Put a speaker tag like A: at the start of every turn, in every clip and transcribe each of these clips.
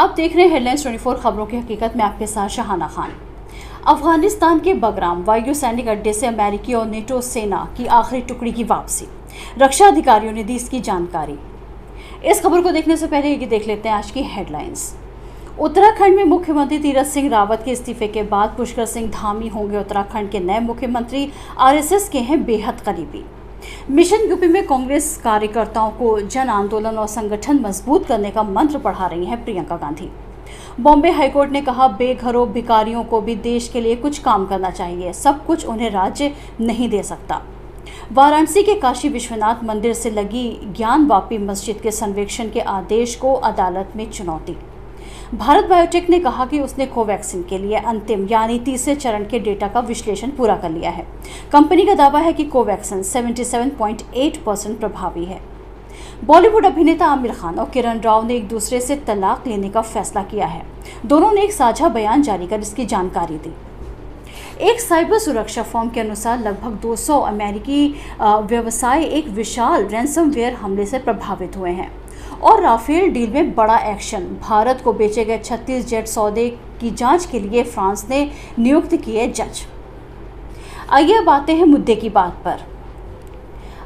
A: आप देख रहे हैं हेडलाइंस 24 खबरों की हकीकत में आपके साथ शहाना खान। अफगानिस्तान के बगराम वायु सैनिक अड्डे से अमेरिकी और नेटो सेना की आखिरी टुकड़ी की वापसी, रक्षा अधिकारियों ने दी इसकी जानकारी। इस खबर को देखने से पहले ये देख लेते हैं आज की हेडलाइंस। उत्तराखंड में मुख्यमंत्री तीरथ सिंह रावत के इस्तीफे के बाद पुष्कर सिंह धामी होंगे उत्तराखंड के नए मुख्यमंत्री। आरएसएस के हैं बेहद करीबी। मिशन यूपी में कांग्रेस कार्यकर्ताओं को जन आंदोलन और संगठन मजबूत करने का मंत्र पढ़ा रही हैं प्रियंका गांधी। बॉम्बे हाईकोर्ट ने कहा, बेघरों भिखारियों को भी देश के लिए कुछ काम करना चाहिए, सब कुछ उन्हें राज्य नहीं दे सकता। वाराणसी के काशी विश्वनाथ मंदिर से लगी ज्ञानवापी मस्जिद के सर्वेक्षण के आदेश को अदालत में चुनौती। भारत बायोटेक ने कहा कि उसने कोवैक्सीन के लिए अंतिम यानी तीसरे चरण के डेटा का विश्लेषण पूरा कर लिया है। कंपनी का दावा है कि कोवैक्सीन 77.8% प्रभावी है। बॉलीवुड अभिनेता आमिर खान और किरण राव ने एक दूसरे से तलाक लेने का फैसला किया है। दोनों ने एक साझा बयान जारी कर इसकी जानकारी दी। एक साइबर सुरक्षा फर्म के अनुसार लगभग 200 अमेरिकी व्यवसाय एक विशाल रैंसमवेयर हमले से प्रभावित हुए हैं। और राफेल डील में बड़ा एक्शन, भारत को बेचे गए 36 जेट सौदे की जांच के लिए फ्रांस ने नियुक्त किए जज। आइए अब आते हैं मुद्दे की बात पर।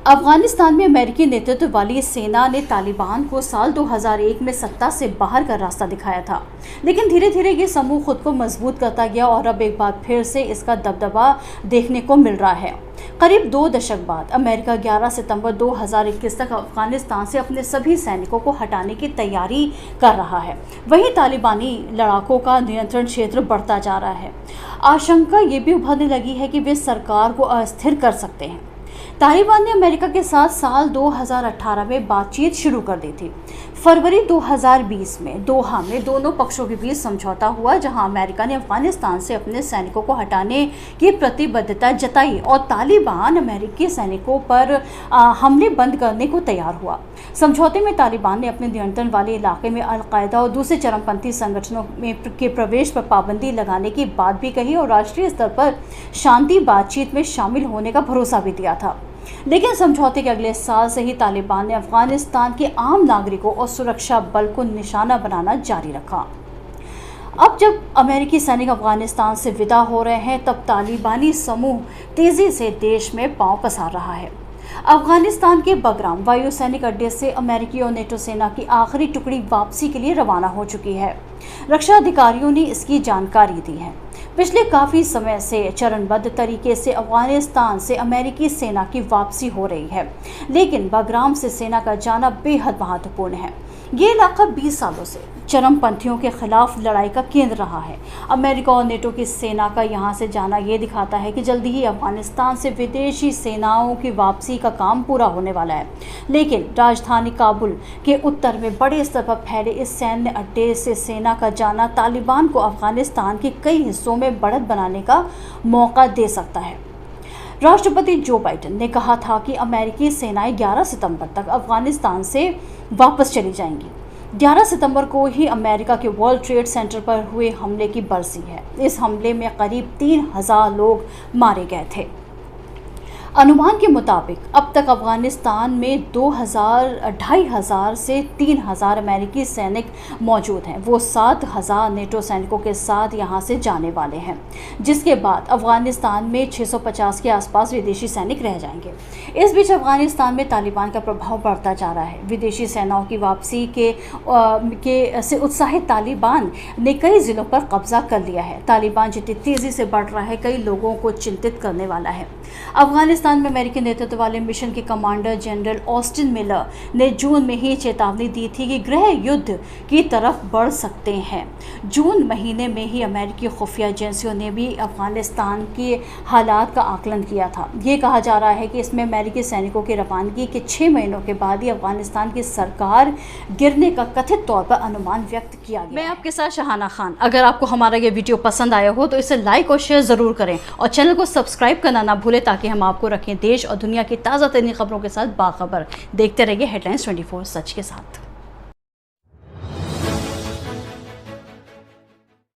A: अफगानिस्तान में अमेरिकी नेतृत्व वाली सेना ने तालिबान को साल 2001 में सत्ता से बाहर का रास्ता दिखाया था, लेकिन धीरे धीरे ये समूह खुद को मजबूत करता गया और अब एक बार फिर से इसका दबदबा देखने को मिल रहा है। करीब 2 दशक बाद अमेरिका 11 सितंबर 2021 तक अफगानिस्तान से अपने सभी सैनिकों को हटाने की तैयारी कर रहा है। वहीं तालिबानी लड़ाकों का नियंत्रण क्षेत्र बढ़ता जा रहा है। आशंका ये भी उभरने लगी है कि वे सरकार को अस्थिर कर सकते हैं। तालिबान ने अमेरिका के साथ साल 2018 में बातचीत शुरू कर दी थी। फरवरी 2020 में दोहा में दोनों पक्षों के बीच समझौता हुआ, जहां अमेरिका ने अफगानिस्तान से अपने सैनिकों को हटाने की प्रतिबद्धता जताई और तालिबान अमेरिकी सैनिकों पर हमले बंद करने को तैयार हुआ। समझौते में तालिबान ने अपने नियंत्रण वाले इलाके में अल-कायदा और दूसरे चरमपंथी संगठनों के प्रवेश पर पाबंदी लगाने की बात भी कही और राष्ट्रीय स्तर पर शांति बातचीत में शामिल होने का भरोसा भी दिया था। लेकिन समझौते के अगले साल से ही तालिबान ने अफगानिस्तान के आम नागरिकों और सुरक्षा बल को निशाना बनाना जारी रखा। अब जब अमेरिकी सैनिक अफगानिस्तान से विदा हो रहे हैं, तब तालिबानी समूह तेजी से देश में पांव पसार रहा है। अफगानिस्तान के बगराम वायु सैनिक अड्डे से अमेरिकी और नेटो सेना की आखिरी टुकड़ी वापसी के लिए रवाना हो चुकी है। रक्षा अधिकारियों ने इसकी जानकारी दी है। पिछले काफ़ी समय से चरणबद्ध तरीके से अफगानिस्तान से अमेरिकी सेना की वापसी हो रही है, लेकिन बगराम से सेना का जाना बेहद महत्वपूर्ण है। ये इलाका 20 सालों से चरमपंथियों के खिलाफ लड़ाई का केंद्र रहा है। अमेरिका और नेटो की सेना का यहाँ से जाना ये दिखाता है कि जल्दी ही अफगानिस्तान से विदेशी सेनाओं की वापसी का काम पूरा होने वाला है। लेकिन राजधानी काबुल के उत्तर में बड़े स्तर पर फैले इस सैन्य अड्डे से सेना का जाना तालिबान को अफगानिस्तान के कई हिस्सों में बढ़त बनाने का मौका दे सकता है। राष्ट्रपति जो बाइडेन ने कहा था कि अमेरिकी सेनाएं 11 सितंबर तक अफगानिस्तान से वापस चली जाएंगी। 11 सितंबर को ही अमेरिका के वर्ल्ड ट्रेड सेंटर पर हुए हमले की बरसी है। इस हमले में करीब 3000 लोग मारे गए थे। अनुमान के मुताबिक अब तक अफगानिस्तान में 2500 से 3000 अमेरिकी सैनिक मौजूद हैं। वो 7000 नेटो सैनिकों के साथ यहां से जाने वाले हैं, जिसके बाद अफगानिस्तान में 650 के आसपास विदेशी सैनिक रह जाएंगे। इस बीच अफगानिस्तान में तालिबान का प्रभाव बढ़ता जा रहा है। विदेशी सेनाओं की वापसी से उत्साहित तालिबान ने कई जिलों पर कब्जा कर लिया है। तालिबान जितनी तेज़ी से बढ़ रहा है, कई लोगों को चिंतित करने वाला है। अफगानिस्तान में अमेरिकी नेतृत्व वाले मिशन के कमांडर जनरल ऑस्टिन मिलर ने जून में ही चेतावनी दी थी कि गृह युद्ध की तरफ बढ़ सकते हैं। जून महीने में ही अमेरिकी खुफिया एजेंसियों ने भी अफगानिस्तान के हालात का आकलन किया था। ये कहा जा रहा है कि इसमें अमेरिकी सैनिकों की रवानगी के 6 महीनों के बाद ही अफगानिस्तान की सरकार गिरने का कथित तौर पर अनुमान व्यक्त किया गया। मैं आपके साथ शहाना खान। अगर आपको हमारा ये वीडियो पसंद आया हो तो इसे लाइक और शेयर ज़रूर करें और चैनल को सब्सक्राइब करना ना भूलें, ताकि हम आपको रखें देश और दुनिया की ताज़ा तरीन खबरों के साथ बाखबर। देखते रहिए हेडलाइंस 24 सच के साथ।